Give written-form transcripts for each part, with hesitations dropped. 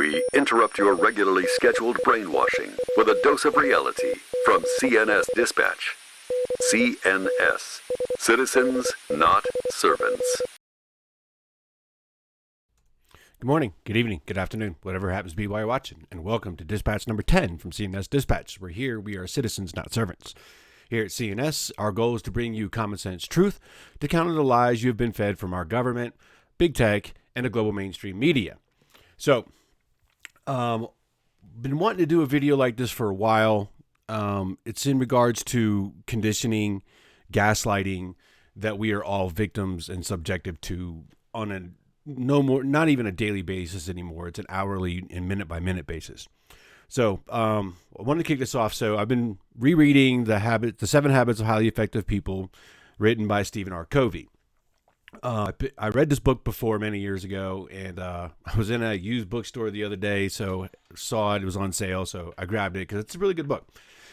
We interrupt your regularly scheduled brainwashing with a dose of reality from CNS Dispatch. CNS. Citizens, not servants. Good morning, good evening, good afternoon, whatever happens to be while you're watching, and welcome to Dispatch number 10 from CNS Dispatch. We are citizens, not servants. Here at CNS, our goal is to bring you common sense truth to counter the lies you have been fed from our government, big tech, and the global mainstream media. So, been wanting to do a video like this for a while. It's in regards to conditioning, gaslighting that we are all victims and subjective to on a not even a daily basis anymore. It's an hourly and minute by minute basis. So I wanted to kick this off. So I've been rereading the 7 Habits of Highly Effective People, written by Stephen R. Covey. I read this book before many years ago, and I was in a used bookstore the other day, so saw it was on sale, so I grabbed it because it's a really good book.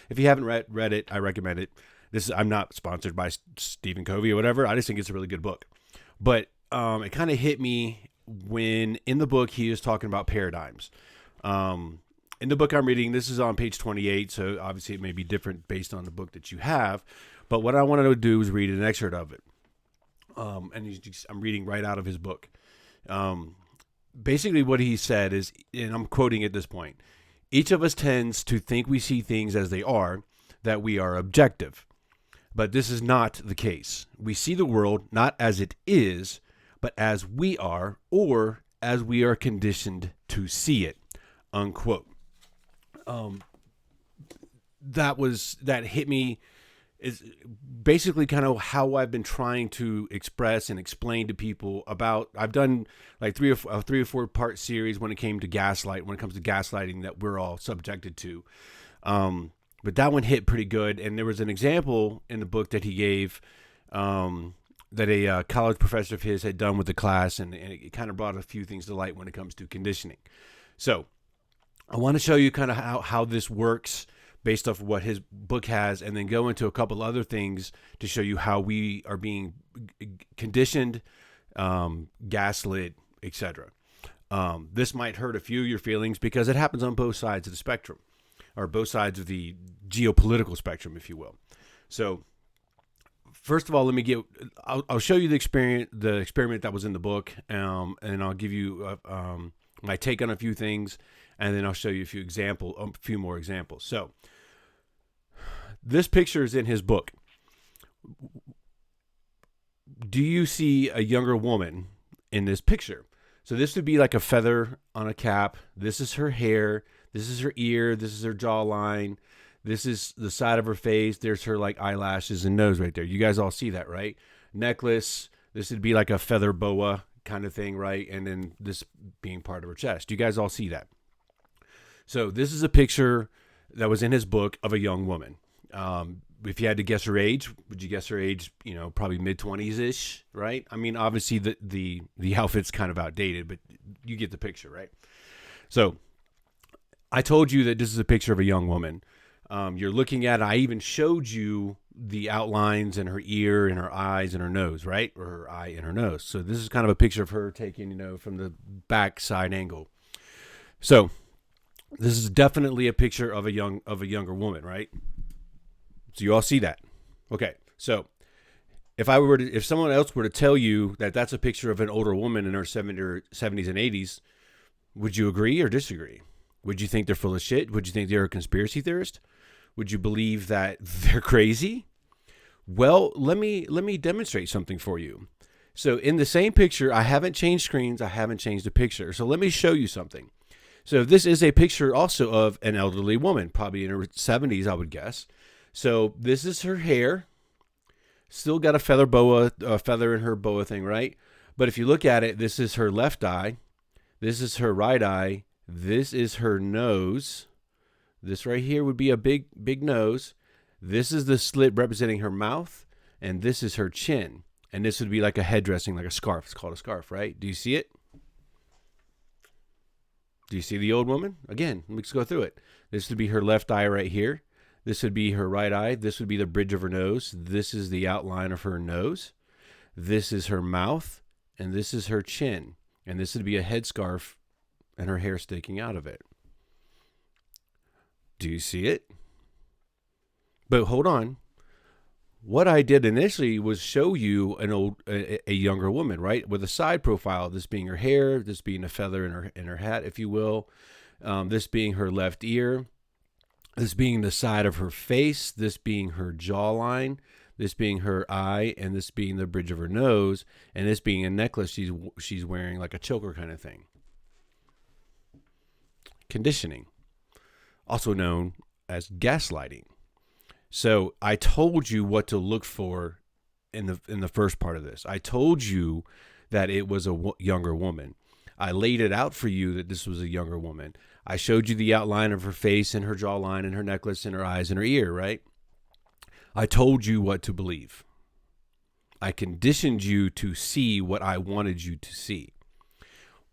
If you haven't read it, I recommend it. I'm not sponsored by Stephen Covey or whatever. I just think it's a really good book. But it kind of hit me when in the book he is talking about paradigms. In the book I'm reading, this is on page 28, so obviously it may be different based on the book that you have. But what I wanted to do is read an excerpt of it. I'm reading right out of his book. Basically what he said is, and I'm quoting at this point, each of us tends to think we see things as they are, that we are objective. But this is not the case. We see the world not as it is, but as we are, or as we are conditioned to see it, unquote. That hit me. Is basically kind of how I've been trying to express and explain to people about. I've done like three or four part series when it comes to gaslighting that we're all subjected to. But that one hit pretty good. And there was an example in the book that he gave that a college professor of his had done with the class, and it kind of brought a few things to light when it comes to conditioning. So I want to show you kind of how this works based off of what his book has, and then go into a couple other things to show you how we are being conditioned, gaslit, etc. This might hurt a few of your feelings because it happens on both sides of the spectrum, or both sides of the geo-political spectrum, if you will. So first of all, I'll show you the experiment that was in the book, and I'll give you my take on a few things, and then I'll show you a few more examples. So this picture is in his book. Do you see a younger woman in this picture? So this would be like a feather on a cap. This is her hair. This is her ear. This is her jawline. This is the side of her face. There's her like eyelashes and nose right there. You guys all see that, right? Necklace. This would be like a feather boa kind of thing, right? And then this being part of her chest. You guys all see that? So this is a picture that was in his book of a young woman. If you had to guess her age, would you guess her age? Probably mid-20s-ish, right? I mean, obviously the outfit's kind of outdated, but you get the picture, right? So I told you that this is a picture of a young woman. You're looking at, I even showed you the outlines in her ear and her eyes and her nose, right? Or her eye and her nose. So this is kind of a picture of her taken, from the back side angle. So this is definitely a picture of a younger woman, right? So you all see that. Okay. So if someone else were to tell you that that's a picture of an older woman in her 70s and 80s, would you agree or disagree? Would you think they're full of shit? Would you think they're a conspiracy theorist? Would you believe that they're crazy? Well, let me demonstrate something for you. So in the same picture, I haven't changed screens. I haven't changed the picture. So let me show you something. So this is a picture also of an elderly woman, probably in her 70s, I would guess. So this is her hair. Still got a feather in her boa thing, right? But if you look at it, this is her left eye. This is her right eye. This is her nose. This right here would be a big nose. This is the slit representing her mouth. And this is her chin. And this would be like a head dressing, like a scarf. It's called a scarf, right? Do you see it? Do you see the old woman? Again, let's go through it. This would be her left eye right here. This would be her right eye. This would be the bridge of her nose. This is the outline of her nose. This is her mouth. And this is her chin. And this would be a headscarf and her hair sticking out of it. Do you see it? But hold on. What I did initially was show you a younger woman, right, with a side profile. This being her hair, this being a feather in her hat, if you will, this being her left ear, this being the side of her face, this being her jawline, this being her eye, and this being the bridge of her nose, and this being a necklace she's wearing, like a choker kind of thing. Conditioning, also known as gaslighting. So I told you what to look for in the first part of this. I told you that it was a younger woman. I laid it out for you that this was a younger woman. I showed you the outline of her face and her jawline and her necklace and her eyes and her ear, right? I told you what to believe. I conditioned you to see what I wanted you to see.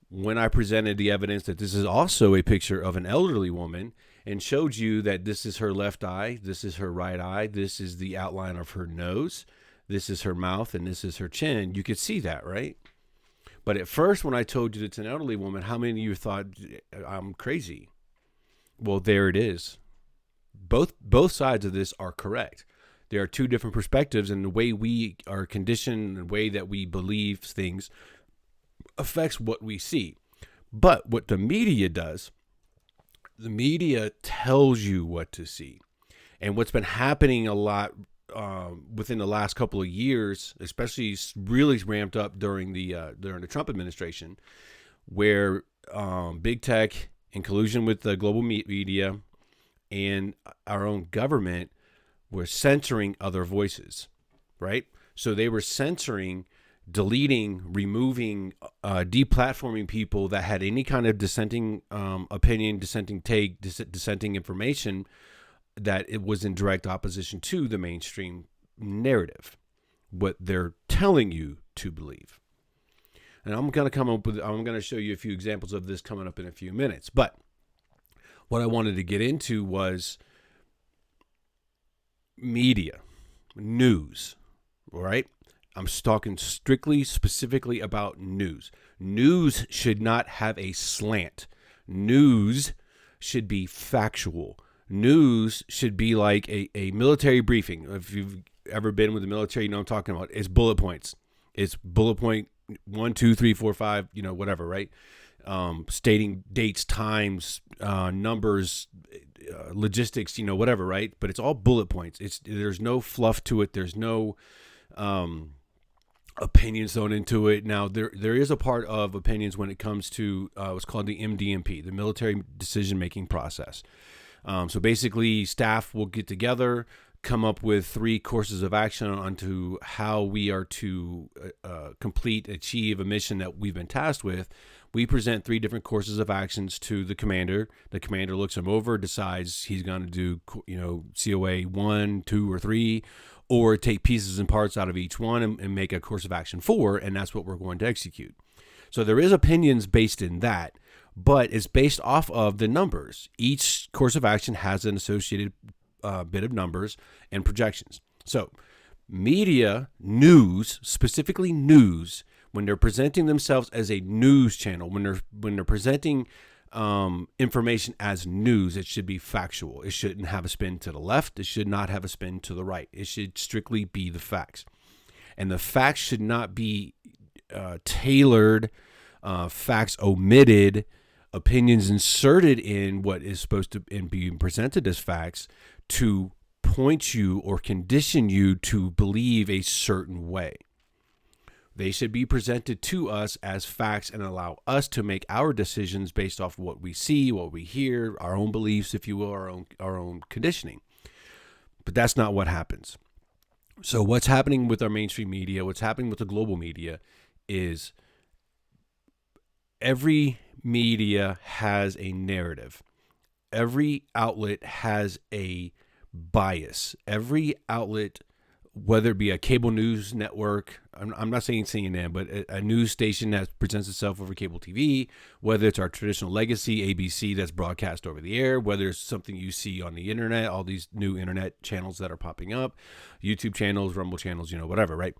When I presented the evidence that this is also a picture of an elderly woman and showed you that this is her left eye, this is her right eye, this is the outline of her nose, this is her mouth, and this is her chin, you could see that, right? But at first, when I told you it's an elderly woman, how many of you thought I'm crazy? Well, there it is. Both sides of this are correct. There are two different perspectives, and the way we are conditioned, the way that we believe things affects what we see. But what the media does, the media tells you what to see. And what's been happening a lot within the last couple of years, especially really ramped up during the Trump administration, where big tech, in collusion with the global media and our own government, were censoring other voices, right? So they were censoring, deleting, removing, deplatforming people that had any kind of dissenting opinion, dissenting take, dissenting information that it was in direct opposition to the mainstream narrative, what they're telling you to believe. And I'm going to show you a few examples of this coming up in a few minutes. But what I wanted to get into was media, news, all right? I'm talking specifically about news. News should not have a slant. News should be factual. News should be like a military briefing. If you've ever been with the military, you know what I'm talking about. It's bullet points. It's bullet point 1, 2, 3, 4, 5, whatever, right? Stating dates, times, numbers, logistics, whatever, right? But it's all bullet points. There's no fluff to it. There's no opinions thrown into it. Now, there is a part of opinions when it comes to what's called the MDMP, the military decision-making process. So basically, staff will get together, come up with 3 courses of action onto how we are to achieve a mission that we've been tasked with. We present 3 different courses of actions to the commander. The commander looks them over, decides he's going to do, COA 1, 2, or 3, or take pieces and parts out of each one and make a course of action 4, and that's what we're going to execute. So there is opinions based in that, but it's based off of the numbers. Each course of action has an associated bit of numbers and projections. So media, news, specifically news, when they're presenting themselves as a news channel, when they're presenting information as news, it should be factual. It shouldn't have a spin to the left. It should not have a spin to the right. It should strictly be the facts. And the facts should not be tailored, facts omitted, opinions inserted in what is supposed to and being presented as facts to point you or condition you to believe a certain way. They should be presented to us as facts and allow us to make our decisions based off what we see, what we hear, our own beliefs, if you will, our own conditioning. But that's not what happens. So what's happening with our mainstream media, what's happening with the global media is every media has a narrative. Every outlet has a bias. Every outlet, whether it be a cable news network, I'm not saying CNN, but a news station that presents itself over cable TV, whether it's our traditional legacy, ABC, that's broadcast over the air, whether it's something you see on the internet, all these new internet channels that are popping up, YouTube channels, Rumble channels, whatever, right?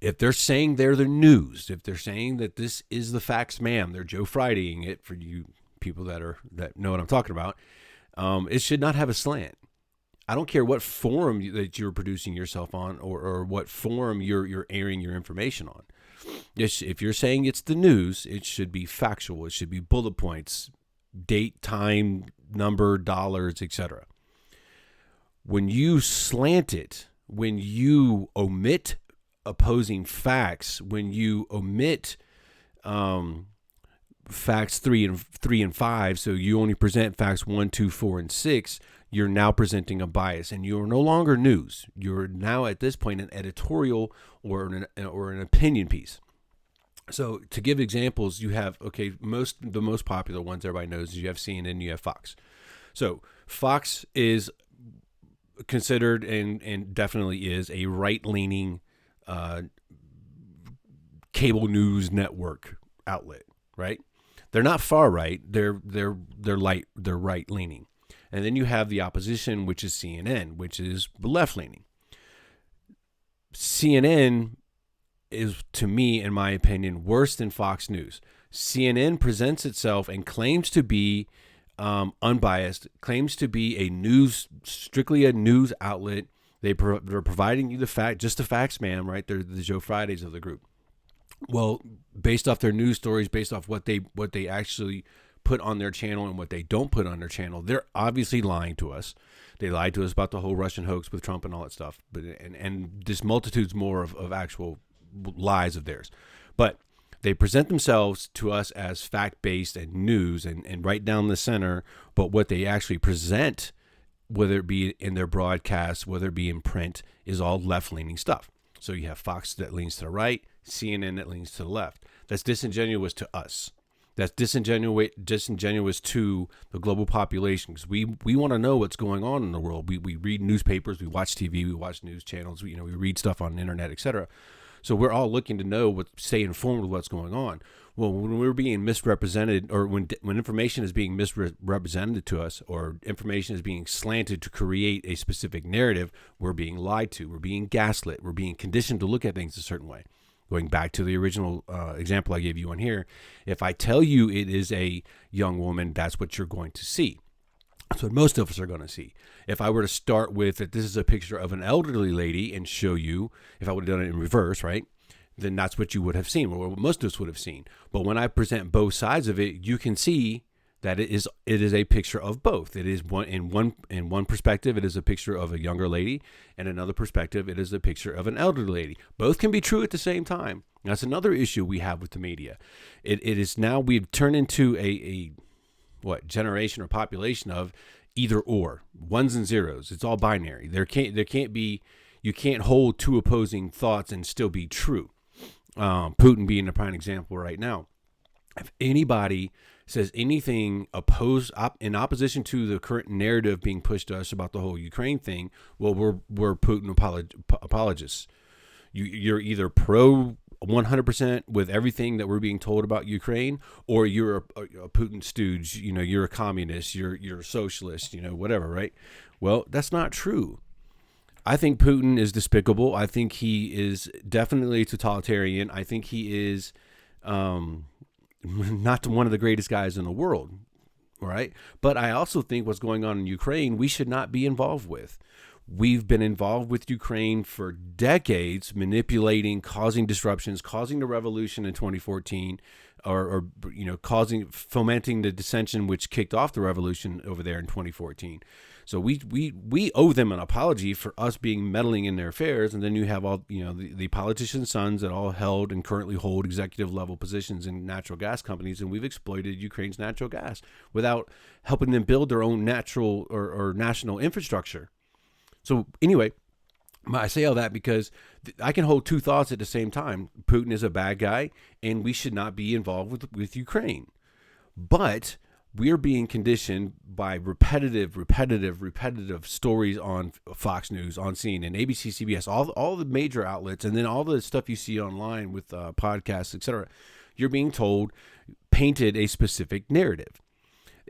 If they're saying they're the news, if they're saying that this is the facts, ma'am, they're Joe Fridaying it for you people that know what I'm talking about. It should not have a slant. I don't care what forum that you're producing yourself on, or what forum you're airing your information on. If you're saying it's the news, it should be factual. It should be bullet points, date, time, number, dollars, etc. When you slant it, when you omit opposing facts, when you omit facts 3 and 5, so you only present facts 1, 2, 4, and 6, you're now presenting a bias, and you're no longer news. You're now at this point an editorial or an opinion piece. So to give examples, you have the most popular ones everybody knows is you have CNN, you have Fox. So Fox is considered and definitely is a right-leaning cable news network outlet, right? They're not far right. They're right leaning. And then you have the opposition, which is CNN, which is left leaning. CNN is, to me, in my opinion, worse than Fox News. CNN presents itself and claims to be unbiased, claims to be strictly a news outlet. They're providing you the facts, ma'am, right? They're the Joe Fridays of the group. Well, based off their news stories, based off what they actually put on their channel and what they don't put on their channel, they're obviously lying to us. They lied to us about the whole Russian hoax with Trump and all that stuff. But and this multitudes more of actual lies of theirs. But they present themselves to us as fact-based and news and right down the center. But what they actually present, whether it be in their broadcasts, whether it be in print, is all left-leaning stuff. So you have Fox that leans to the right, CNN that leans to the left. That's disingenuous to us. That's disingenuous to the global population, because we want to know what's going on in the world. We read newspapers, we watch TV, we watch news channels, we read stuff on the internet, etc. So we're all looking to stay informed with what's going on. Well, when we're being misrepresented, or when information is being misrepresented to us, or information is being slanted to create a specific narrative, we're being lied to, we're being gaslit, we're being conditioned to look at things a certain way. Going back to the original example I gave you on here, if I tell you it is a young woman, that's what you're going to see. That's what most of us are going to see. If I were to start with that this is a picture of an elderly lady and show you, if I would have done it in reverse, right, then that's what you would have seen, or what most of us would have seen. But when I present both sides of it, you can see that it is a picture of both. It is in one perspective, it is a picture of a younger lady, and another perspective, it is a picture of an elderly lady. Both can be true at the same time. That's another issue we have with the media. It is now we've turned into a generation or population of either or, ones and zeros. It's all binary. There can't be, you can't hold two opposing thoughts and still be true. Putin being a prime example right now. If anybody says anything in opposition to the current narrative being pushed to us about the whole Ukraine thing, well, we're Putin apologists. You're either pro 100% with everything that we're being told about Ukraine, or you're a Putin stooge. You're a communist. You're a socialist. Whatever, right? Well, that's not true. I think Putin is despicable. I think he is definitely totalitarian. I think he is not one of the greatest guys in the world, right? But I also think what's going on in Ukraine, we should not be involved with. We've been involved with Ukraine for decades, manipulating, causing disruptions, causing the revolution in 2014, or fomenting the dissension which kicked off the revolution over there in 2014. So we owe them an apology for us being meddling in their affairs. And then you have all the politicians' sons that all held and currently hold executive level positions in natural gas companies, and we've exploited Ukraine's natural gas without helping them build their own natural or national infrastructure. So anyway, I say all that because I can hold two thoughts at the same time. Putin is a bad guy, and we should not be involved with Ukraine. But we're being conditioned by repetitive stories on Fox News, on CNN, ABC, CBS, all the major outlets, and then all the stuff you see online with podcasts, etc. You're being painted a specific narrative.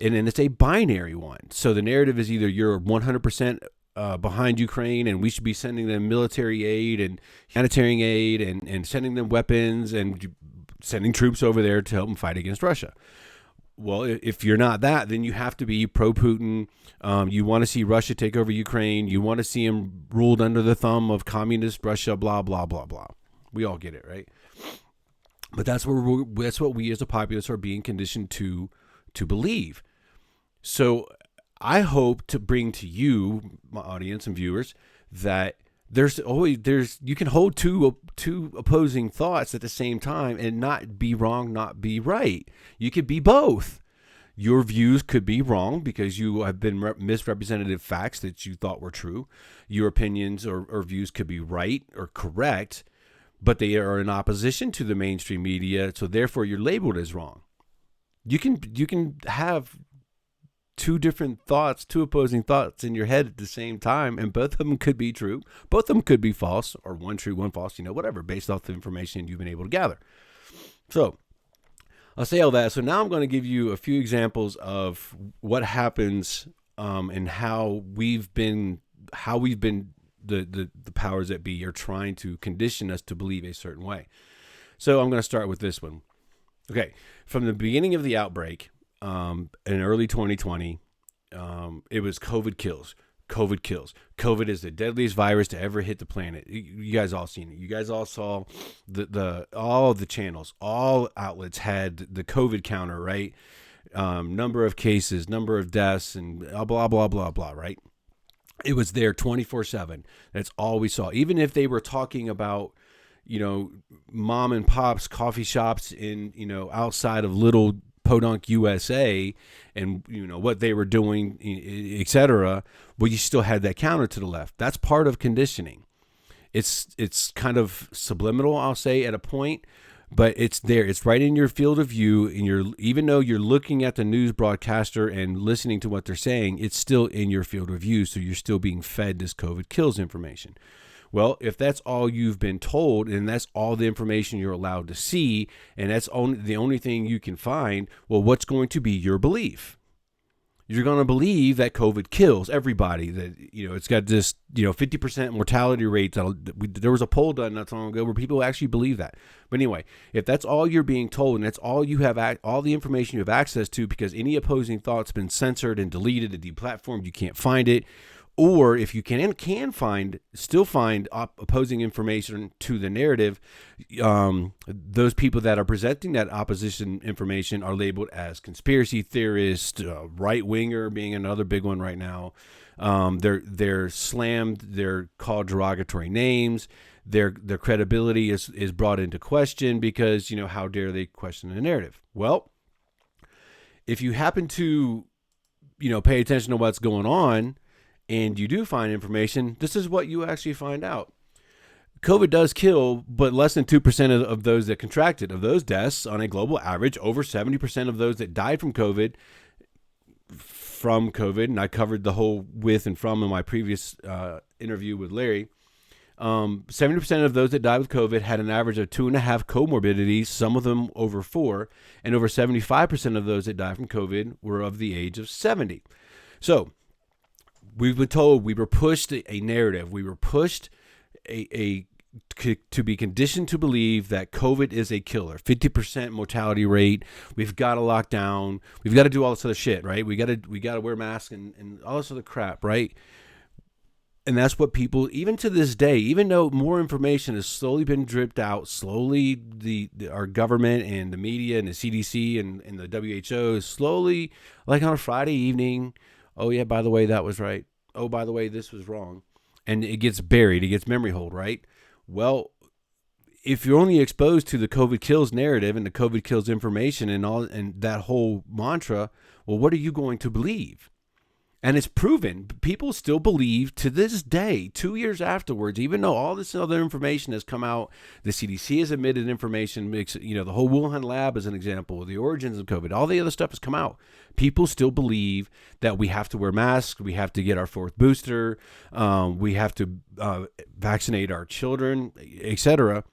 And then it's a binary one. So the narrative is either you're 100% behind Ukraine, and we should be sending them military aid and humanitarian aid and sending them weapons and sending troops over there to help them fight against Russia. Well, if you're not that, then you have to be pro-Putin. You want to see Russia take over Ukraine. You want to see him ruled under the thumb of communist Russia, blah, blah, blah, blah. We all get it, right? But that's what we as a populace are being conditioned to believe. So I hope to bring to you, my audience and viewers, that you can hold two opposing thoughts at the same time and not be wrong, not be right. You could be both. Your views could be wrong because you have been misrepresented facts that you thought were true. Your opinions or views could be right or correct, but they are in opposition to the mainstream media, so therefore you're labeled as wrong. You can have two opposing thoughts in your head at the same time, and both of them could be true. Both of them could be false, or one true, one false, whatever, based off the information you've been able to gather. So I'll say all that. So now I'm going to give you a few examples of what happens and how we've been the powers that be are trying to condition us to believe a certain way. So I'm going to start with this one. Okay, from the beginning of the outbreak, in early 2020, it was COVID kills. COVID kills. COVID is the deadliest virus to ever hit the planet. You guys all seen it. You guys all saw all the channels, all outlets had the COVID counter, right? Number of cases, number of deaths, and blah, blah, blah, blah, right? It was there 24/7. That's all we saw. Even if they were talking about, mom and pops coffee shops in, outside of little Podunk, USA, and what they were doing, etc. Well, you still had that counter to the left. That's part of conditioning. It's kind of subliminal, I'll say, at a point, but it's there. It's right in your field of view, and even though you're looking at the news broadcaster and listening to what they're saying, it's still in your field of view. So you're still being fed this COVID kills information. Well, if that's all you've been told and that's all the information you're allowed to see, and that's the only thing you can find, well, what's going to be your belief? You're going to believe that COVID kills everybody, that, it's got this, 50% mortality rate. There was a poll done not so long ago where people actually believe that. But anyway, if that's all you're being told and that's all you have, all the information you have access to, because any opposing thought's been censored and deleted and deplatformed, you can't find it. Or if you can still find opposing information to the narrative, those people that are presenting that opposition information are labeled as conspiracy theorists, right-winger being another big one right now. They're slammed. They're called derogatory names. Their credibility is brought into question because, how dare they question the narrative? Well, if you happen to, pay attention to what's going on, and you do find information, this is what you actually find out. COVID does kill, but less than 2% of those that contracted. Of those deaths, on a global average, over 70% of those that died from COVID, and I covered the whole with and from in my previous interview with Larry, 70% of those that died with COVID had an average of 2.5 comorbidities, some of them over 4, and over 75% of those that died from COVID were of the age of 70. So, we've been told, we were pushed a narrative. We were pushed to be conditioned to believe that COVID is a killer. 50% mortality rate. We've got to lock down. We've got to do all this other shit, right? We got to wear masks and all this other crap, right? And that's what people, even to this day, even though more information has slowly been dripped out, slowly our government and the media and the CDC and the WHO is slowly, like on a Friday evening, oh, yeah, by the way, that was right. Oh, by the way, this was wrong. And it gets buried. It gets memory hold, right? Well, if you're only exposed to the COVID kills narrative and the COVID kills information and that whole mantra, well, what are you going to believe? And it's proven. People still believe to this day, 2 years afterwards, even though all this other information has come out, the CDC has admitted information, the whole Wuhan lab is an example, the origins of COVID, all the other stuff has come out. People still believe that we have to wear masks, we have to get our 4th booster, we have to vaccinate our children, etc.,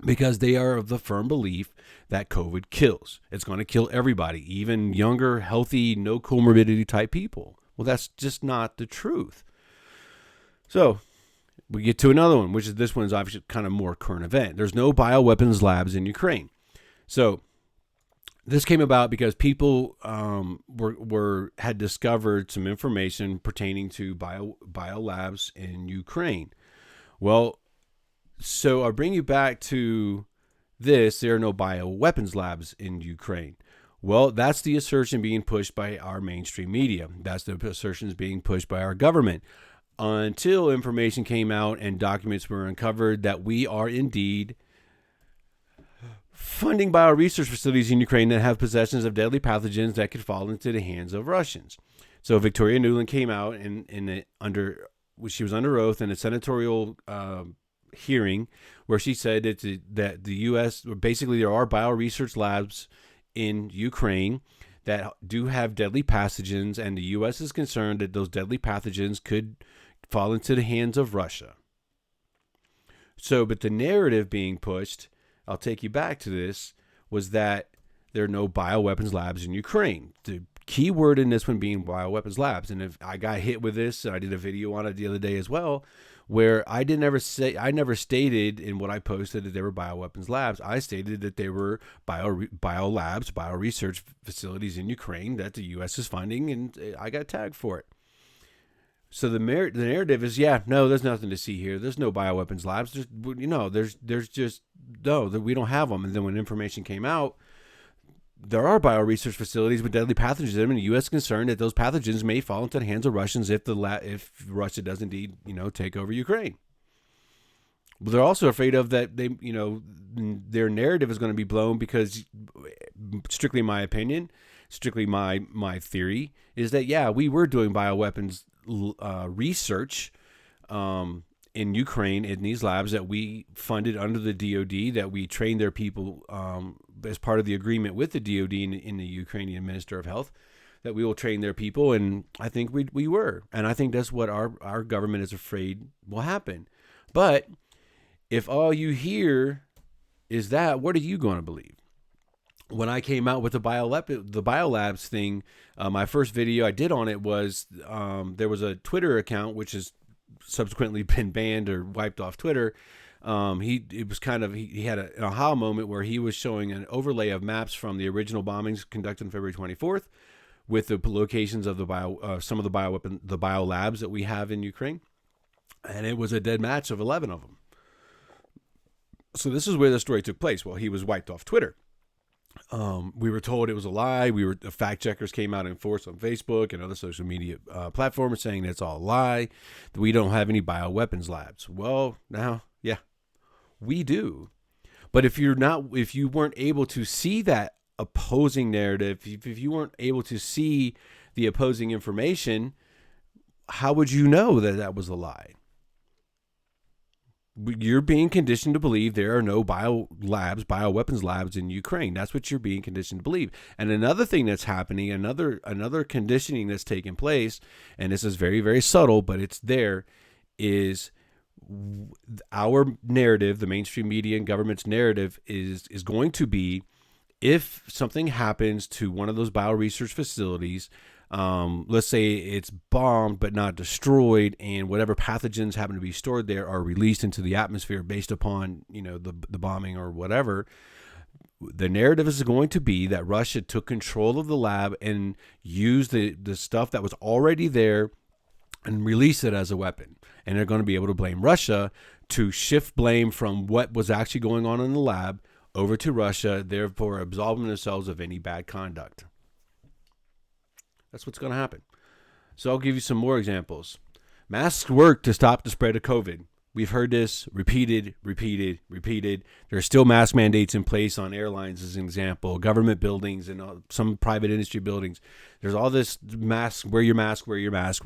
because they are of the firm belief that COVID kills. It's going to kill everybody, even younger, healthy, no comorbidity type people. Well, that's just not the truth. So we get to another one, which is this one is obviously kind of more current event. There's no bioweapons labs in Ukraine. So this came about because people had discovered some information pertaining to bio labs in Ukraine. Well, so I'll bring you back to this. There are no bioweapons labs in Ukraine. Well, that's the assertion being pushed by our mainstream media. That's the assertions being pushed by our government. Until information came out and documents were uncovered that we are indeed funding bioresearch facilities in Ukraine that have possessions of deadly pathogens that could fall into the hands of Russians. So Victoria Nuland came out she was under oath in a senatorial hearing where she said that the U.S. basically there are bioresearch labs in Ukraine that do have deadly pathogens, and the U.S. is concerned that those deadly pathogens could fall into the hands of Russia. So, but the narrative being pushed, I'll take you back to this, was that there are no bioweapons labs in Ukraine. The key word in this one being bioweapons labs. And if I got hit with this, I did a video on it the other day as well, where I never stated in what I posted that there were bioweapons labs. I stated that there were bio labs, bioresearch facilities in Ukraine that the U.S. is funding, and I got tagged for it. So the narrative is, no, there's nothing to see here. There's no bioweapons labs. There's just that we don't have them. And then when information came out, there are bioresearch facilities with deadly pathogens in them, and the U.S. is concerned that those pathogens may fall into the hands of Russians if Russia does indeed, take over Ukraine. But they're also afraid of that their narrative is going to be blown because, strictly my opinion, strictly my theory, is that, we were doing bioweapons research in Ukraine in these labs that we funded under the DoD, that we trained their people as part of the agreement with the DoD and the Ukrainian Minister of Health, that we will train their people. And I think we were. And I think that's what our government is afraid will happen. But if all you hear is that, what are you going to believe? When I came out with the biolabs thing, my first video I did on it was there was a Twitter account which has subsequently been banned or wiped off Twitter. He had an aha moment where he was showing an overlay of maps from the original bombings conducted on February 24th with the locations of some of the biolabs that we have in Ukraine, and it was a dead match of 11 of them. So this is where the story took place. Well, he was wiped off Twitter. We were told it was a lie. The fact checkers came out in force on Facebook and other social media platforms saying that it's all a lie, that we don't have any bioweapons labs. Well, now, we do. But if you weren't able to see that opposing narrative, if you weren't able to see the opposing information, how would you know that that was a lie? You're being conditioned to believe there are no bioweapons labs in Ukraine. That's what you're being conditioned to believe. And another thing that's happening, another conditioning that's taking place, and this is very, very subtle, but it's there, is our narrative, the mainstream media and government's narrative is going to be, if something happens to one of those bioresearch facilities, let's say it's bombed but not destroyed, and whatever pathogens happen to be stored there are released into the atmosphere based upon the bombing or whatever, the narrative is going to be that Russia took control of the lab and used the stuff that was already there and release it as a weapon. And they're going to be able to blame Russia to shift blame from what was actually going on in the lab over to Russia, therefore absolving themselves of any bad conduct. That's what's going to happen. So I'll give you some more examples. Masks work to stop the spread of COVID. We've heard this repeated. There are still mask mandates in place on airlines, as an example, government buildings, and some private industry buildings. There's all this wear your mask. Masks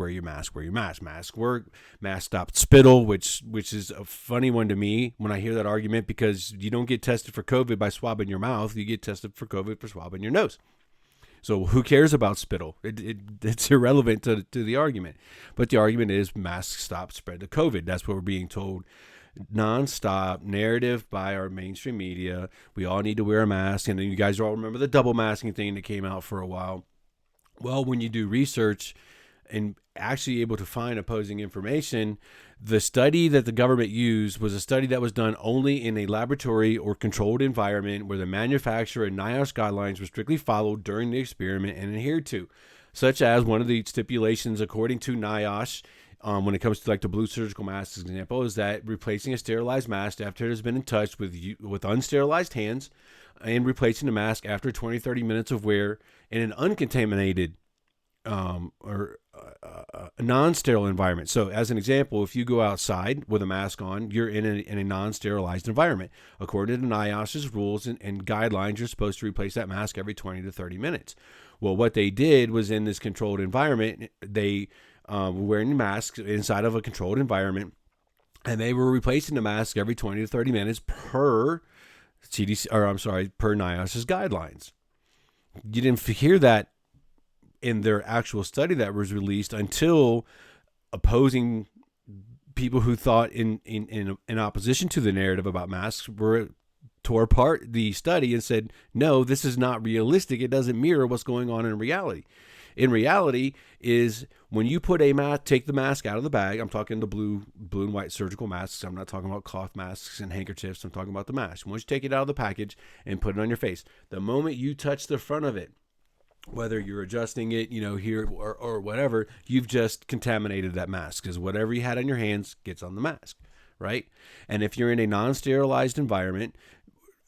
work. Masks stop spittle, which is a funny one to me when I hear that argument, because you don't get tested for COVID by swabbing your mouth. You get tested for COVID for swabbing your nose. So who cares about spittle? It's irrelevant to the argument. But the argument is masks stop spread of COVID. That's what we're being told. Nonstop narrative by our mainstream media. We all need to wear a mask. And then you guys all remember the double masking thing that came out for a while. Well, when you do research and actually able to find opposing information. The study that the government used was a study that was done only in a laboratory or controlled environment where the manufacturer and NIOSH guidelines were strictly followed during the experiment and adhered to, such as one of the stipulations according to NIOSH when it comes to like the blue surgical mask example is that replacing a sterilized mask after it has been in touch with unsterilized hands and replacing the mask after 20-30 minutes of wear in an uncontaminated or a non-sterile environment. So as an example, if you go outside with a mask on, you're in a non-sterilized environment. According to NIOSH's rules and guidelines, you're supposed to replace that mask every 20 to 30 minutes. Well, what they did was in this controlled environment, they were wearing masks inside of a controlled environment, and they were replacing the mask every 20 to 30 minutes per per NIOSH's guidelines. You didn't hear that in their actual study that was released until opposing people who thought in opposition to the narrative about masks tore apart the study and said, no, this is not realistic. It doesn't mirror what's going on in reality. In reality is when you put a mask, take the mask out of the bag. I'm talking the blue and white surgical masks. I'm not talking about cloth masks and handkerchiefs. I'm talking about the mask. Once you take it out of the package and put it on your face, the moment you touch the front of it, whether you're adjusting it, here or whatever, you've just contaminated that mask because whatever you had on your hands gets on the mask, right? And if you're in a non-sterilized environment,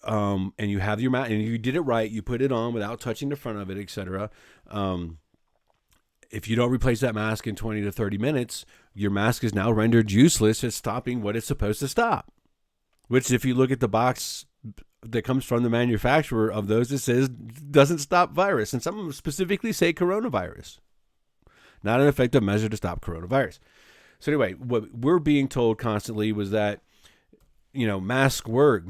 and you have your mask and you did it right, you put it on without touching the front of it, etc. If you don't replace that mask in 20 to 30 minutes, your mask is now rendered useless at stopping what it's supposed to stop. Which, if you look at the box that comes from the manufacturer of those, it says doesn't stop virus. And some of them specifically say coronavirus. Not an effective measure to stop coronavirus. So anyway, what we're being told constantly was that, masks work.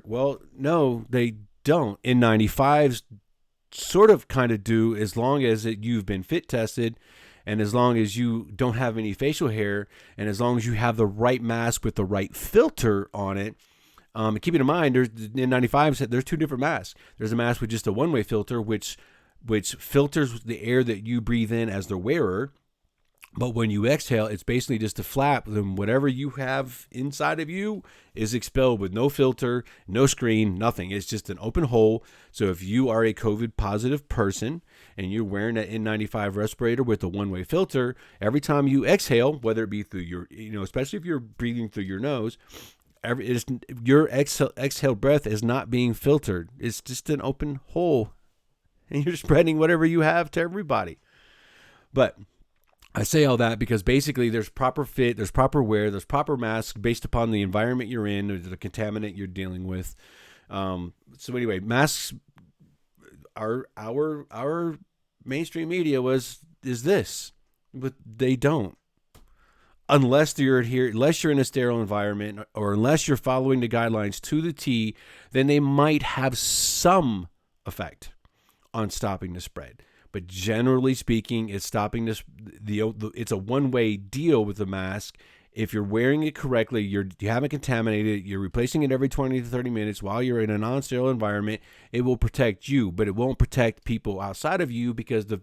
Well, no, they don't. N95s sort of kind of do, as long as you've been fit tested and as long as you don't have any facial hair and as long as you have the right mask with the right filter on it. And keep in mind, there's N95s, there's two different masks. There's a mask with just a one-way filter, which filters the air that you breathe in as the wearer. But when you exhale, it's basically just a flap. Then whatever you have inside of you is expelled with no filter, no screen, nothing. It's just an open hole. So if you are a COVID positive person and you're wearing an N95 respirator with a one-way filter, every time you exhale, whether it be through your, especially if you're breathing through your nose, your exhaled breath is not being filtered. It's just an open hole. And you're spreading whatever you have to everybody. But I say all that because basically there's proper fit, there's proper wear, there's proper masks based upon the environment you're in or the contaminant you're dealing with. So anyway, masks are our mainstream media is this, but they don't. Unless you're in a sterile environment or unless you're following the guidelines to the T, then they might have some effect on stopping the spread. But generally speaking, it's stopping this. It's a one-way deal with the mask. If you're wearing it correctly, you haven't contaminated it, you're replacing it every 20 to 30 minutes while you're in a non-sterile environment, it will protect you, but it won't protect people outside of you because the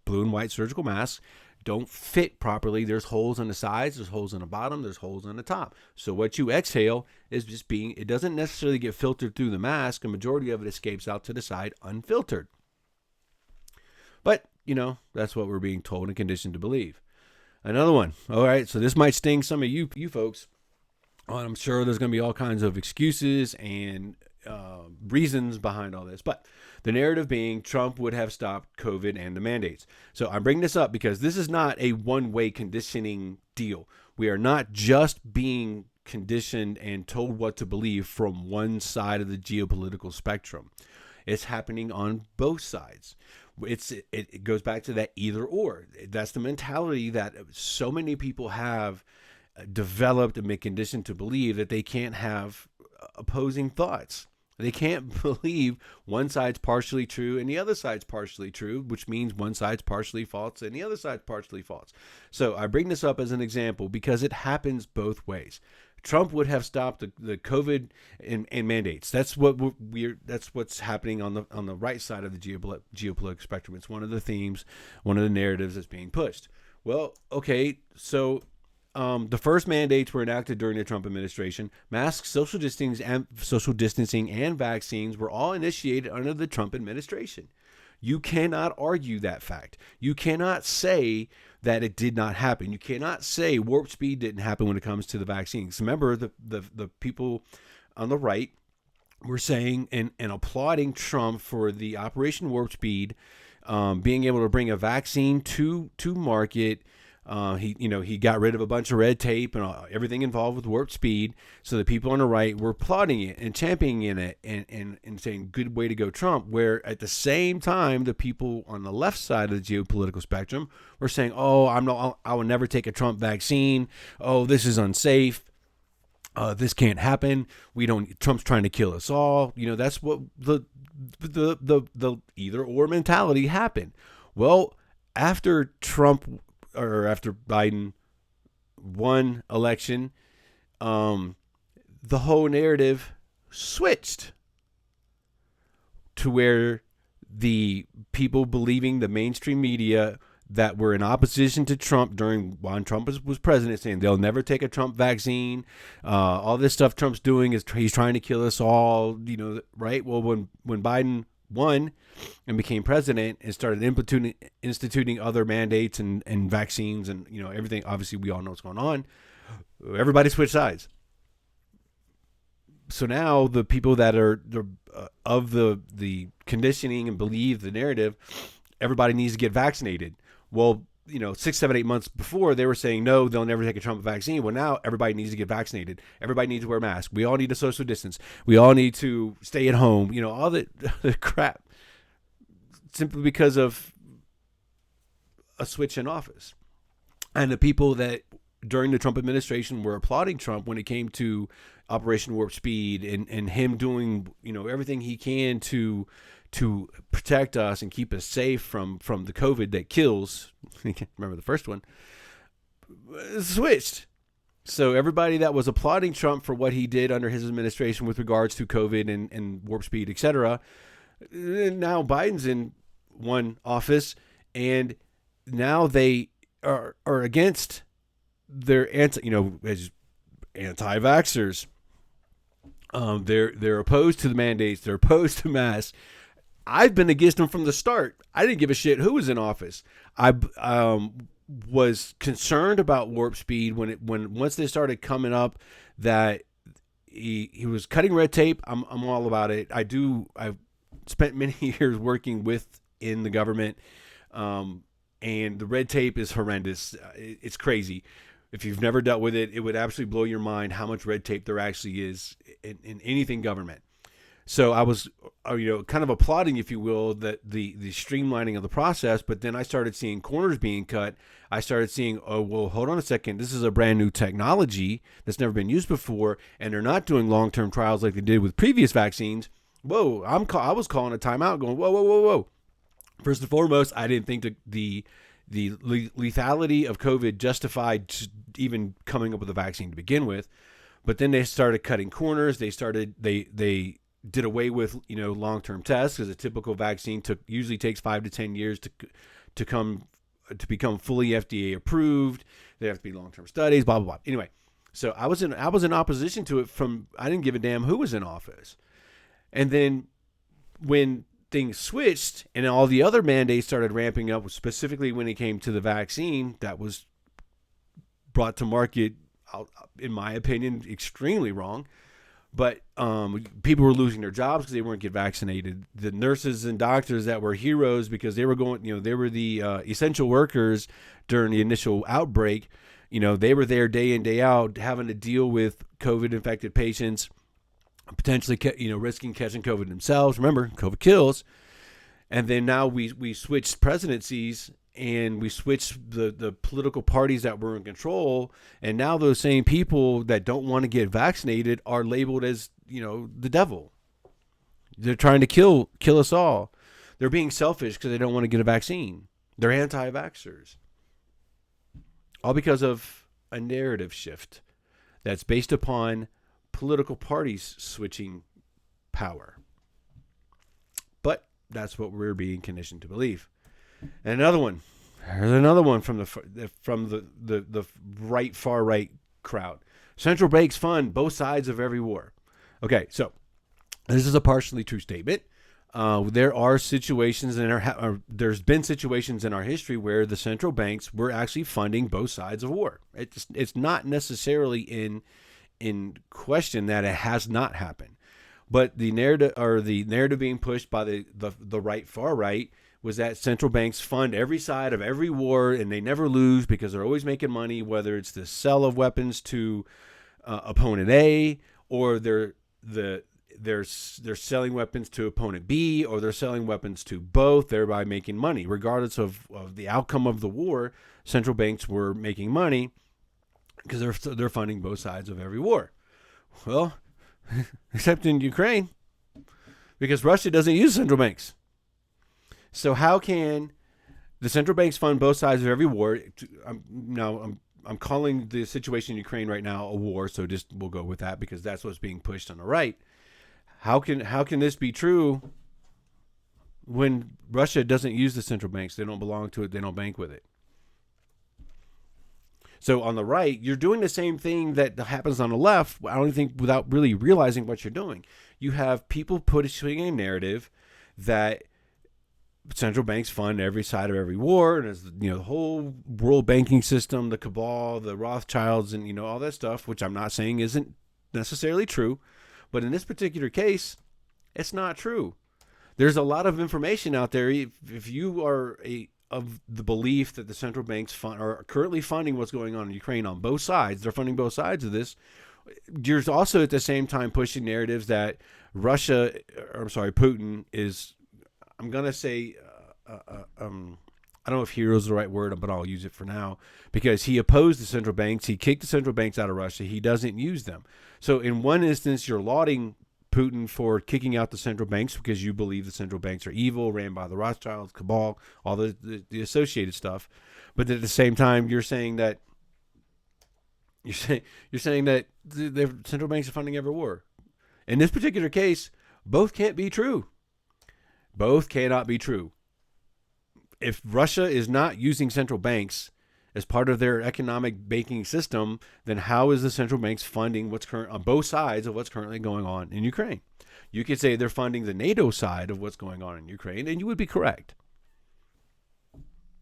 blue and white surgical masks don't fit properly. There's holes on the sides, there's holes on the bottom, there's holes on the top. So what you exhale is it doesn't necessarily get filtered through the mask. A majority of it escapes out to the side unfiltered. But, that's what we're being told and conditioned to believe. Another one. All right, so this might sting some of you folks. I'm sure there's going to be all kinds of excuses and reasons behind all this. But the narrative being Trump would have stopped COVID and the mandates. So I'm bringing this up because this is not a one-way conditioning deal. We are not just being conditioned and told what to believe from one side of the geopolitical spectrum. It's happening on both sides. It goes back to that either or. That's the mentality that so many people have developed and been conditioned to believe that they can't have opposing thoughts. They can't believe one side's partially true and the other side's partially true, which means one side's partially false and the other side's partially false. So I bring this up as an example because it happens both ways. Trump would have stopped the COVID and mandates. That's that's what's happening on the right side of the geopolitical spectrum. It's one of the themes, one of the narratives that's being pushed. Well, okay, so the first mandates were enacted during the Trump administration. Masks, social distancing, and vaccines were all initiated under the Trump administration. You cannot argue that fact. You cannot say that it did not happen. You cannot say warp speed didn't happen when it comes to the vaccines. Remember, the people on the right were saying and applauding Trump for the Operation Warp Speed, being able to bring a vaccine to market. He got rid of a bunch of red tape and everything involved with warp speed. So the people on the right were applauding it and championing it and saying, good way to go, Trump. Where at the same time, the people on the left side of the geopolitical spectrum were saying, oh, I will never take a Trump vaccine. Oh, this is unsafe. This can't happen. Trump's trying to kill us all. That's what the either or mentality happened. Well, after Biden won election, the whole narrative switched to where the people believing the mainstream media that were in opposition to Trump when Trump was president, saying they'll never take a Trump vaccine. All this stuff Trump's doing is he's trying to kill us all, right? Well, when Biden won and became president and started instituting other mandates and vaccines and everything, obviously we all know what's going on, everybody switched sides. So now the people that are of the conditioning and believe the narrative, everybody needs to get vaccinated. Well, 6, 7, 8 months before, they were saying, no, they'll never take a Trump vaccine. Well, now everybody needs to get vaccinated. Everybody needs to wear masks. We all need to social distance. We all need to stay at home. All the crap, simply because of a switch in office. And the people that during the Trump administration were applauding Trump when it came to Operation Warp Speed and him doing, everything he can to protect us and keep us safe from the COVID that kills. Remember the first one? Switched. So everybody that was applauding Trump for what he did under his administration with regards to COVID and warp speed, etc. Now Biden's in one office, and now they are against their anti-vaxxers. They're opposed to the mandates. They're opposed to masks. I've been against them from the start. I didn't give a shit who was in office. I was concerned about warp speed when once they started coming up that he was cutting red tape. I'm all about it. I've spent many years working in the government, and the red tape is horrendous. It's crazy. If you've never dealt with it, it would absolutely blow your mind how much red tape there actually is in anything government. So I was, kind of applauding, if you will, the streamlining of the process. But then I started seeing corners being cut. I started seeing, oh, well, hold on a second. This is a brand new technology that's never been used before, and they're not doing long-term trials like they did with previous vaccines. Whoa, I was calling a timeout, going, whoa. First and foremost, I didn't think the lethality of COVID justified even coming up with a vaccine to begin with. But then they started cutting corners. They did away with long-term tests, because a typical vaccine usually takes 5 to 10 years to become fully FDA approved. There have to be long-term studies, blah blah blah. Anyway, so I was in opposition to it I didn't give a damn who was in office. And then when things switched and all the other mandates started ramping up, specifically when it came to the vaccine that was brought to market, in my opinion, extremely wrong. But people were losing their jobs because they weren't getting vaccinated. The nurses and doctors that were heroes because they were they were the essential workers during the initial outbreak. They were there day in, day out, having to deal with COVID-infected patients, potentially, risking catching COVID themselves. Remember, COVID kills. And then now we switched presidencies, and we switched the political parties that were in control. And now those same people that don't want to get vaccinated are labeled as, the devil. They're trying to kill us all. They're being selfish because they don't want to get a vaccine. They're anti-vaxxers. All because of a narrative shift that's based upon political parties switching power. But that's what we're being conditioned to believe. And another one. There's another one from the right, far right crowd. Central banks fund both sides of every war. Okay, so this is a partially true statement. There are situations there's been situations in our history where the central banks were actually funding both sides of war. It's not necessarily in question that it has not happened, but the narrative being pushed by the right, far right, was that central banks fund every side of every war and they never lose because they're always making money, whether it's the sell of weapons to opponent A, or they're selling weapons to opponent B, or they're selling weapons to both, thereby making money. Regardless of the outcome of the war, central banks were making money because they're funding both sides of every war. Well, except in Ukraine, because Russia doesn't use central banks. So how can the central banks fund both sides of every war? I'm calling the situation in Ukraine right now a war, so we'll go with that because that's what's being pushed on the right. How can this be true when Russia doesn't use the central banks? They don't belong to it. They don't bank with it. So on the right, you're doing the same thing that happens on the left. I don't think without really realizing what you're doing. You have people pushing a narrative that central banks fund every side of every war, and as the whole world banking system, the cabal, the Rothschilds, and all that stuff, which I'm not saying isn't necessarily true, but in this particular case, it's not true. There's a lot of information out there. If you are of the belief that the central banks are currently funding what's going on in Ukraine on both sides, they're funding both sides of this. You're also at the same time pushing narratives that Putin is. I'm going to say, I don't know if hero is the right word, but I'll use it for now, because he opposed the central banks. He kicked the central banks out of Russia. He doesn't use them. So in one instance, you're lauding Putin for kicking out the central banks because you believe the central banks are evil, ran by the Rothschilds, cabal, all the associated stuff. But at the same time, you're saying that the central banks are funding every war. In this particular case, both can't be true. Both cannot be true. If Russia is not using central banks as part of their economic banking system, then how is the central banks funding what's current on both sides of what's currently going on in Ukraine? You could say they're funding the NATO side of what's going on in Ukraine, and you would be correct.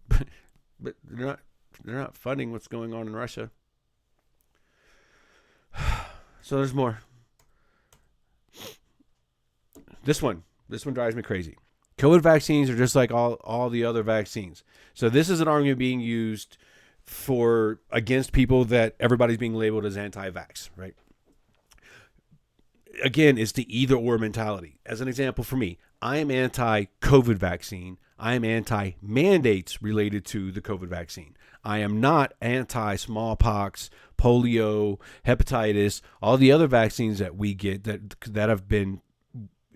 But they're not funding what's going on in Russia. So there's more. This one drives me crazy. COVID vaccines are just like all the other vaccines. So this is an argument being used against people that everybody's being labeled as anti-vax, right? Again, it's the either or mentality. As an example for me, I am anti-COVID vaccine. I am anti-mandates related to the COVID vaccine. I am not anti-smallpox, polio, hepatitis, all the other vaccines that we get that have been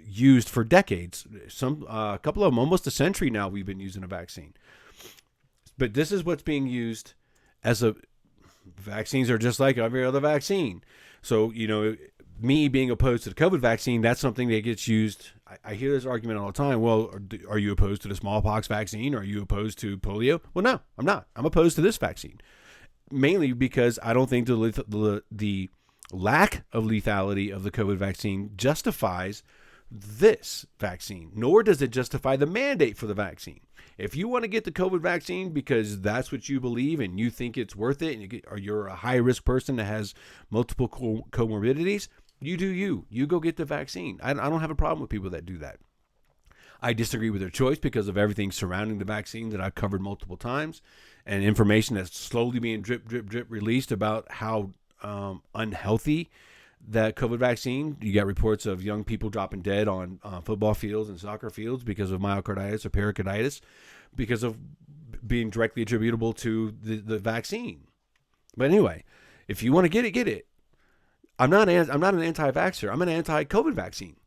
used for decades. A couple of them, almost a century now, we've been using a vaccine. But this is what's being used vaccines are just like every other vaccine. So, me being opposed to the COVID vaccine, that's something that gets used. I hear this argument all the time. Well, are you opposed to the smallpox vaccine? Are you opposed to polio? Well, no, I'm not. I'm opposed to this vaccine. Mainly because I don't think the lack of lethality of the COVID vaccine justifies this vaccine, nor does it justify the mandate for the vaccine. If you want to get the COVID vaccine because that's what you believe and you think it's worth it, and you're a high-risk person that has multiple comorbidities, you do you. You go get the vaccine. I don't have a problem with people that do that. I disagree with their choice because of everything surrounding the vaccine that I've covered multiple times, and information that's slowly being drip released about how unhealthy that COVID vaccine. You got reports of young people dropping dead on football fields and soccer fields because of myocarditis or pericarditis because of being directly attributable to the vaccine. But anyway, if you want to get it, get it. I'm not an anti-vaxxer. I'm an anti-COVID vaccine.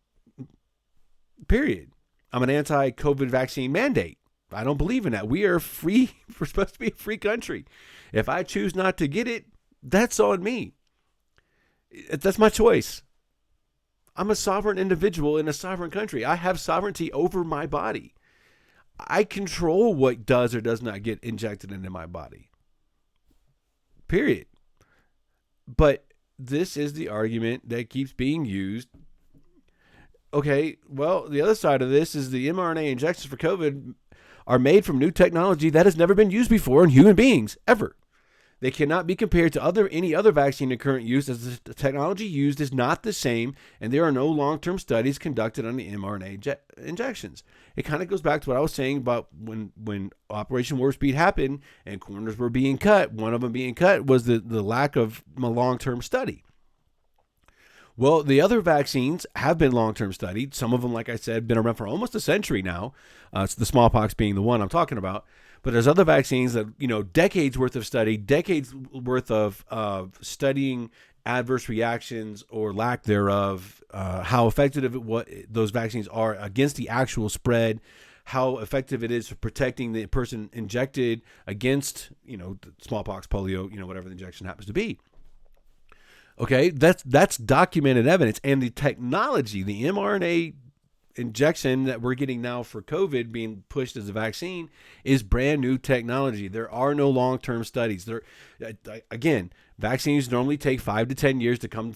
Period. I'm an anti-COVID vaccine mandate. I don't believe in that. We are free. We're supposed to be a free country. If I choose not to get it, that's on me. That's my choice. I'm a sovereign individual in a sovereign country. I have sovereignty over my body. I control what does or does not get injected into my body. Period. But this is the argument that keeps being used. Okay, well, the other side of this is the mRNA injections for COVID are made from new technology that has never been used before in human beings, ever. They cannot be compared to any other vaccine in current use, as the technology used is not the same, and there are no long-term studies conducted on the mRNA injections. It kind of goes back to what I was saying about when Operation Warp Speed happened and corners were being cut. One of them being cut was the lack of a long-term study. Well, the other vaccines have been long-term studied. Some of them, like I said, been around for almost a century now. It's the smallpox being the one I'm talking about. But there's other vaccines that, decades worth of study, decades worth of studying adverse reactions or lack thereof, how effective those vaccines are against the actual spread, how effective it is for protecting the person injected against, smallpox, polio, whatever the injection happens to be. Okay, that's documented evidence. And the technology, the mRNA injection that we're getting now for COVID being pushed as a vaccine is brand new technology. There are no long-term studies. Again, vaccines normally take 5 to 10 years to come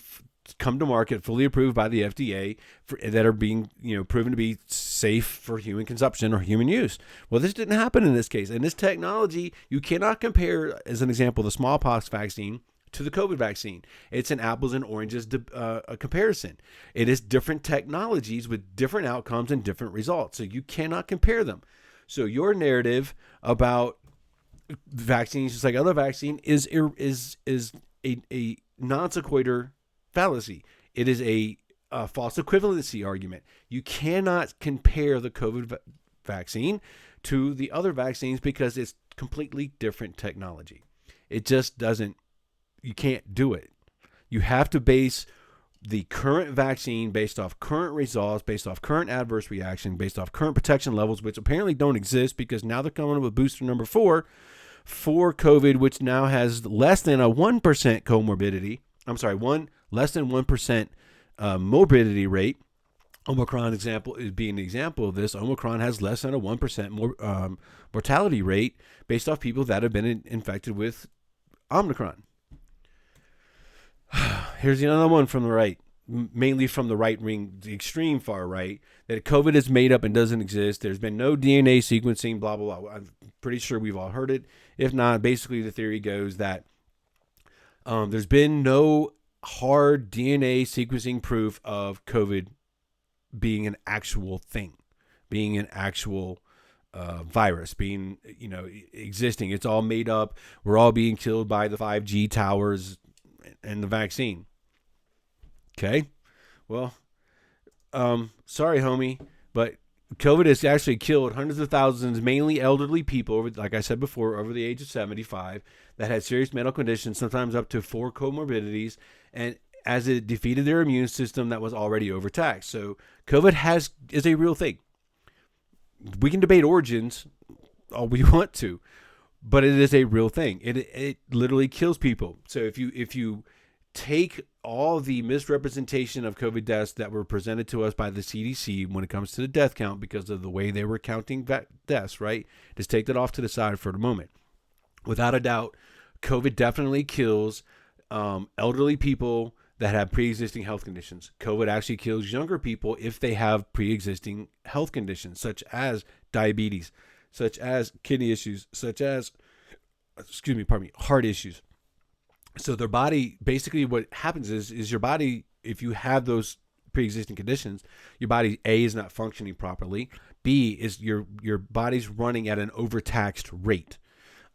to market, fully approved by the FDA, that are being proven to be safe for human consumption or human use. Well, this didn't happen in this case. And this technology, you cannot compare, as an example, the smallpox vaccine to the COVID vaccine. It's an apples and oranges a comparison. It is different technologies with different outcomes and different results. So you cannot compare them. So your narrative about vaccines, just like other vaccine, is a non sequitur fallacy. It is a false equivalency argument. You cannot compare the COVID vaccine to the other vaccines because it's completely different technology. It just doesn't. You can't do it. You have to base the current vaccine based off current results, based off current adverse reaction, based off current protection levels, which apparently don't exist because now they're coming up with booster number 4 for COVID, which now has less than a 1% comorbidity. Less than 1% morbidity rate. Omicron example is being an example of this. Omicron has less than a 1% mortality rate based off people that have been infected with Omicron. Here's another one from the right, mainly from the right wing, the extreme far right, that COVID is made up and doesn't exist. There's been no DNA sequencing, blah, blah, blah. I'm pretty sure we've all heard it. If not, basically the theory goes that there's been no hard DNA sequencing proof of COVID being an actual thing, being an actual virus, being, existing. It's all made up. We're all being killed by the 5G towers and the vaccine. Okay. Well, sorry, homie, but COVID has actually killed hundreds of thousands, mainly elderly people, like I said before, over the age of 75, that had serious medical conditions, sometimes up to 4 comorbidities, and as it defeated their immune system that was already overtaxed. So COVID is a real thing. We can debate origins all we want to, but it is a real thing. It literally kills people. So if you take all the misrepresentation of COVID deaths that were presented to us by the CDC when it comes to the death count because of the way they were counting deaths, right? Just take that off to the side for the moment. Without a doubt, COVID definitely kills elderly people that have pre-existing health conditions. COVID actually kills younger people if they have pre-existing health conditions, such as diabetes, such as kidney issues, such as, heart issues. So their body, basically what happens is your body, if you have those pre-existing conditions, your body, A, is not functioning properly. B, is your body's running at an overtaxed rate.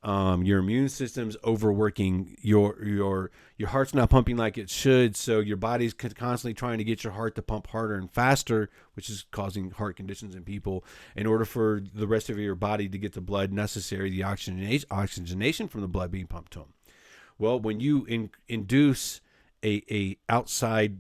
Your immune system's overworking. Your heart's not pumping like it should, so your body's constantly trying to get your heart to pump harder and faster, which is causing heart conditions in people. In order for the rest of your body to get the blood necessary, the oxygenation from the blood being pumped to them. Well, when you induce a outside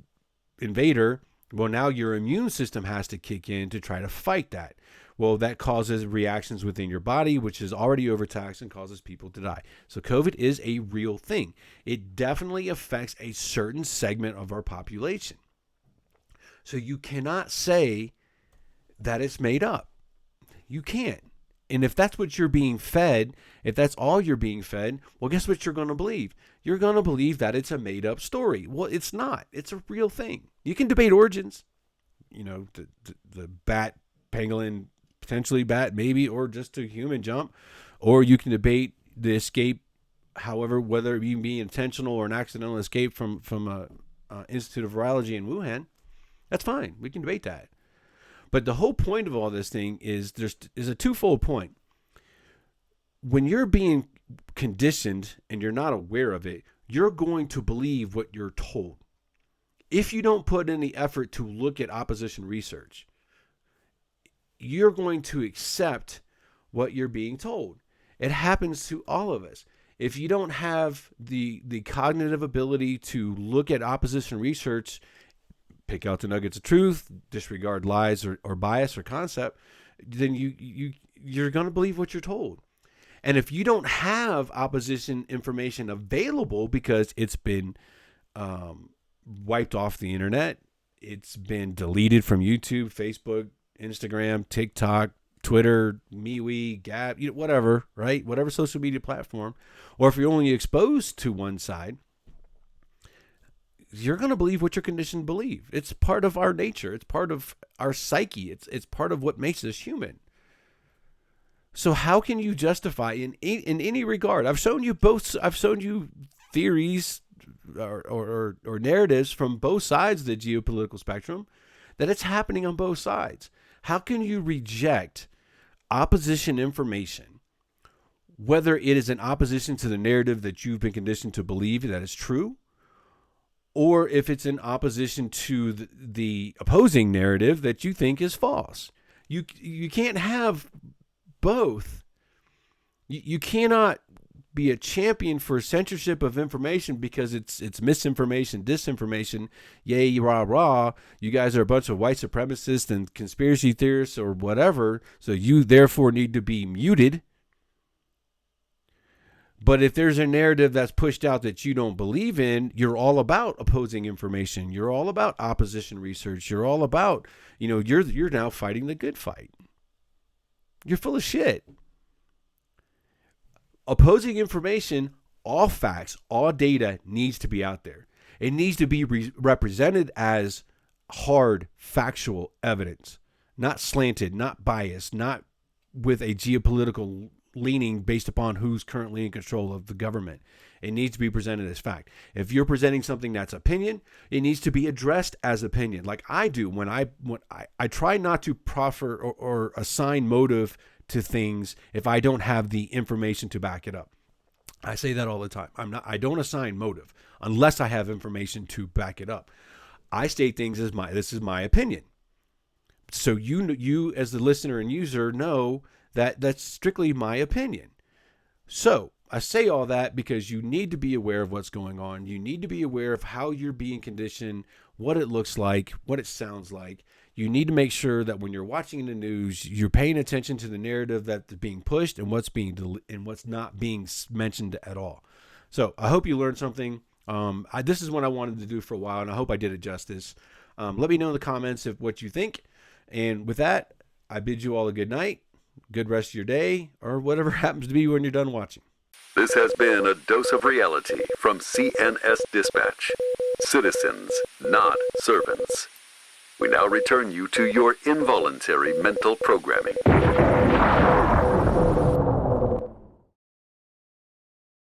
invader, well, now your immune system has to kick in to try to fight that. Well, that causes reactions within your body, which is already overtaxed and causes people to die. So COVID is a real thing. It definitely affects a certain segment of our population. So you cannot say that it's made up. You can't. And if that's what you're being fed, if that's all you're being fed, well, guess what you're going to believe? You're going to believe that it's a made up story. Well, it's not. It's a real thing. You can debate origins. You know, the bat, pangolin, potentially bat, maybe, or just a human jump. Or you can debate the escape, however, whether it be intentional or an accidental escape from a Institute of Virology in Wuhan. That's fine. We can debate that. But the whole point of all this thing is there's a twofold point. When you're being conditioned and you're not aware of it, you're going to believe what you're told. If you don't put any effort to look at opposition research, you're going to accept what you're being told. It happens to all of us. If you don't have the cognitive ability to look at opposition research, pick out the nuggets of truth, disregard lies or bias or concept, then you're going to believe what you're told. And if you don't have opposition information available because it's been wiped off the internet, it's been deleted from YouTube, Facebook, Instagram, TikTok, Twitter, MeWe, Gab, whatever, right? Whatever social media platform, or if you're only exposed to one side, you're going to believe what you're conditioned to believe. It's part of our nature. It's part of our psyche. It's part of what makes us human. So how can you justify in any regard? I've shown you theories or narratives from both sides of the geopolitical spectrum that it's happening on both sides. How can you reject opposition information, whether it is in opposition to the narrative that you've been conditioned to believe that is true, or if it's in opposition to the opposing narrative that you think is false? You can't have both. You cannot be a champion for censorship of information because it's misinformation, disinformation, yay, rah, rah. You guys are a bunch of white supremacists and conspiracy theorists or whatever, so you therefore need to be muted. But if there's a narrative that's pushed out that you don't believe in, you're all about opposing information. You're all about opposition research. You're all about, you're now fighting the good fight. You're full of shit. Opposing information, all facts, all data needs to be out there. It needs to be represented as hard, factual evidence, not slanted, not biased, not with a geopolitical leaning based upon who's currently in control of the government. It needs to be presented as fact. If you're presenting something that's opinion, it needs to be addressed as opinion, like I do when I try not to proffer or assign motive to things if I don't have the information to back it up. I say that all the time. I don't assign motive unless I have information to back it up. I state things as this is my opinion. So you as the listener and user know that that's strictly my opinion. So I say all that because you need to be aware of what's going on. You need to be aware of how you're being conditioned, what it looks like, what it sounds like. You need to make sure that when you're watching the news, you're paying attention to the narrative that's being pushed and what's not being mentioned at all. So I hope you learned something. This is what I wanted to do for a while, and I hope I did it justice. Let me know in the comments of what you think. And with that, I bid you all a good night, good rest of your day, or whatever happens to be when you're done watching. This has been a dose of reality from CNS Dispatch. Citizens, not servants. We now return you to your involuntary mental programming.